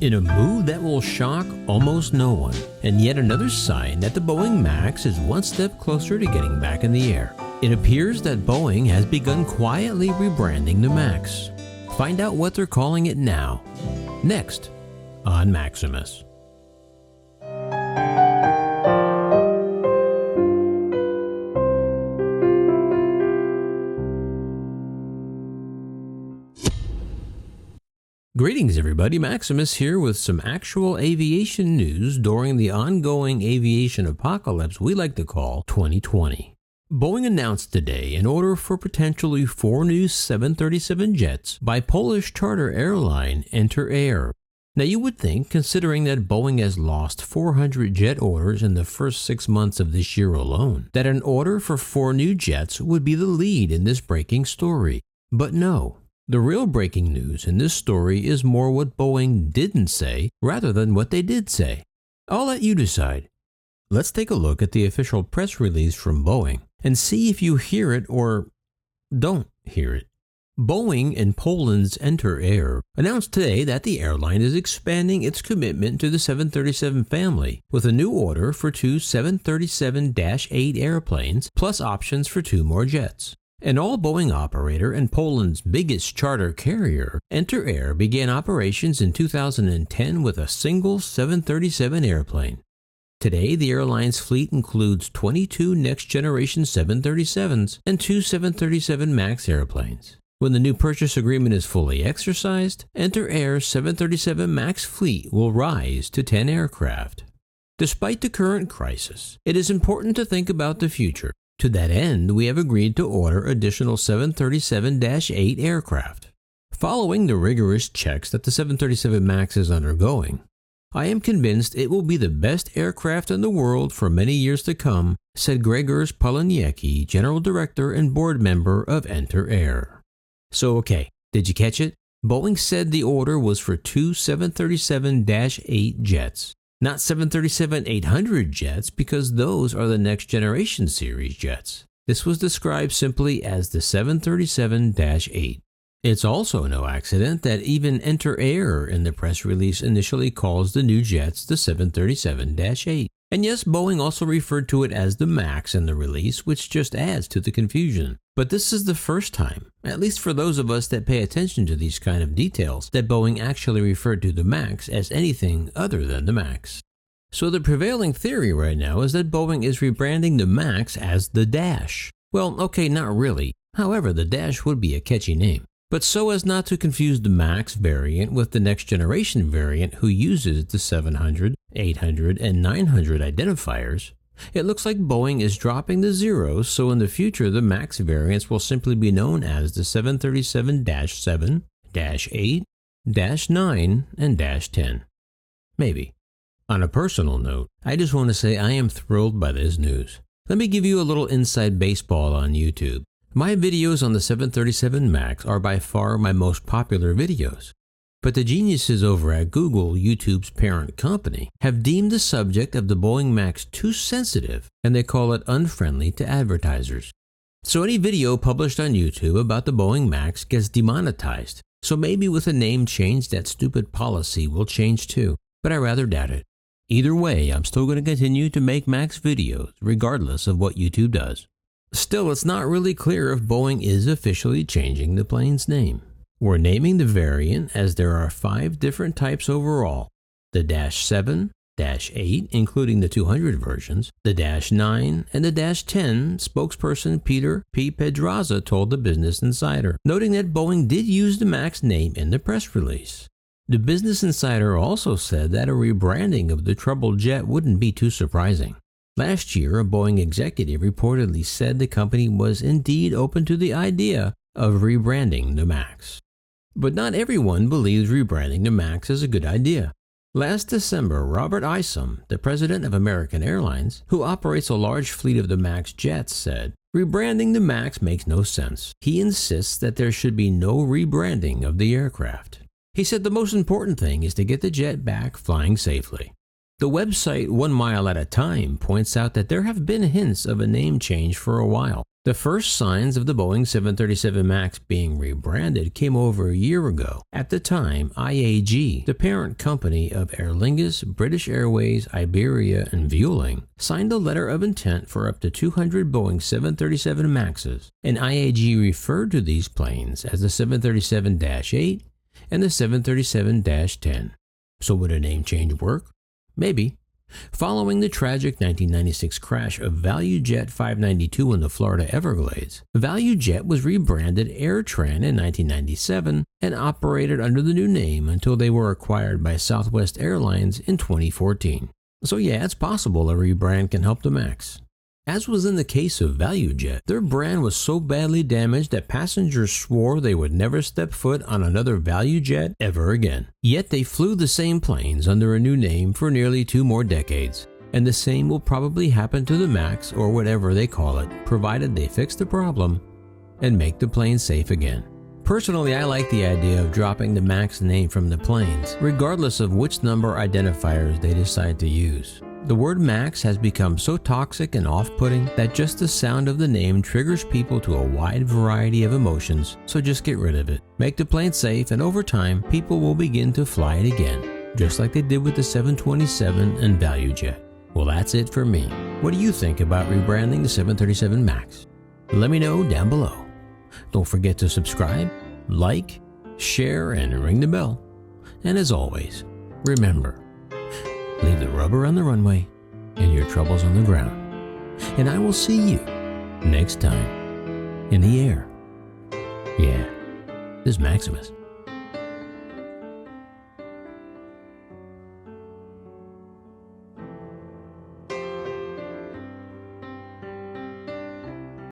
In a move that will shock almost no one, and yet another sign that the Boeing Max is one step closer to getting back in the air. It appears that Boeing has begun quietly rebranding the Max. Find out what they're calling it now. Next on Maximus. Greetings everybody, Maximus here with some actual aviation news during the ongoing aviation apocalypse we like to call 2020. Boeing announced today an order for potentially 4 new 737 jets by Polish charter airline Enter Air. Now you would think, considering that Boeing has lost 400 jet orders in the first 6 months of this year alone, that an order for 4 new jets would be the lead in this breaking story. But no. The real breaking news in this story is more what Boeing didn't say rather than what they did say. I'll let you decide. Let's take a look at the official press release from Boeing and see if you hear it or don't hear it. Boeing and Poland's Enter Air announced today that the airline is expanding its commitment to the 737 family with a new order for 2 737-8 airplanes plus options for 2 more jets. An all-Boeing operator and Poland's biggest charter carrier, Enter Air began operations in 2010 with a single 737 airplane. Today, the airline's fleet includes 22 next-generation 737s and 2 737 MAX airplanes. When the new purchase agreement is fully exercised, Enter Air's 737 MAX fleet will rise to 10 aircraft. Despite the current crisis, it is important to think about the future. To that end, we have agreed to order additional 737-8 aircraft. Following the rigorous checks that the 737 MAX is undergoing, I am convinced it will be the best aircraft in the world for many years to come, said Grzegorz Poloniecki, General Director and Board Member of Enter Air. So okay, did you catch it? Boeing said the order was for 2 737-8 jets. Not 737-800 jets, because those are the next generation series jets. This was described simply as the 737-8. It's also no accident that even Enter Air in the press release initially calls the new jets the 737-8. And yes, Boeing also referred to it as the MAX in the release, which just adds to the confusion. But this is the first time, at least for those of us that pay attention to these kind of details, that Boeing actually referred to the MAX as anything other than the MAX. So the prevailing theory right now is that Boeing is rebranding the MAX as the Dash. Well, okay, not really. However, the Dash would be a catchy name. But so as not to confuse the MAX variant with the next generation variant who uses the 700, 800, and 900 identifiers, it looks like Boeing is dropping the zeros, so in the future the MAX variants will simply be known as the 737-7, -8, -9, and -10. Maybe. On a personal note, I just want to say I am thrilled by this news. Let me give you a little inside baseball on YouTube. My videos on the 737 MAX are by far my most popular videos. But the geniuses over at Google, YouTube's parent company, have deemed the subject of the Boeing MAX too sensitive, and they call it unfriendly to advertisers. So any video published on YouTube about the Boeing MAX gets demonetized, so maybe with a name change that stupid policy will change too, but I rather doubt it. Either way, I'm still going to continue to make MAX videos, regardless of what YouTube does. Still, it's not really clear if Boeing is officially changing the plane's name. We're naming the variant as there are 5 different types overall. The -7, -8, including the 200 versions, the -9, and the -10, spokesperson Peter P. Pedraza told the Business Insider, noting that Boeing did use the MAX name in the press release. The Business Insider also said that a rebranding of the troubled jet wouldn't be too surprising. Last year, a Boeing executive reportedly said the company was indeed open to the idea of rebranding the MAX. But not everyone believes rebranding the MAX is a good idea. Last December, Robert Isom, the president of American Airlines, who operates a large fleet of the MAX jets, said, "Rebranding the MAX makes no sense. He insists that there should be no rebranding of the aircraft." He said the most important thing is to get the jet back flying safely. The website 1 Mile at a Time points out that there have been hints of a name change for a while. The first signs of the Boeing 737 MAX being rebranded came over a year ago. At the time, IAG, the parent company of Aer Lingus, British Airways, Iberia, and Vueling, signed a letter of intent for up to 200 Boeing 737 MAXes, and IAG referred to these planes as the 737-8 and the 737-10. So would a name change work? Maybe. Following the tragic 1996 crash of ValueJet 592 in the Florida Everglades, ValueJet was rebranded AirTran in 1997 and operated under the new name until they were acquired by Southwest Airlines in 2014. So yeah, it's possible a rebrand can help the MAX. As was in the case of ValueJet, their brand was so badly damaged that passengers swore they would never step foot on another ValueJet ever again. Yet they flew the same planes under a new name for nearly 2 more decades. And the same will probably happen to the MAX or whatever they call it, provided they fix the problem and make the plane safe again. Personally, I like the idea of dropping the MAX name from the planes, regardless of which number identifiers they decide to use. The word MAX has become so toxic and off-putting that just the sound of the name triggers people to a wide variety of emotions, so just get rid of it. Make the plane safe, and over time, people will begin to fly it again, just like they did with the 727 and ValueJet. Well, that's it for me. What do you think about rebranding the 737 MAX? Let me know down below. Don't forget to subscribe, like, share, and ring the bell. And as always, remember, leave the rubber on the runway and your troubles on the ground. And I will see you next time in the air. Yeah, this is Maximus.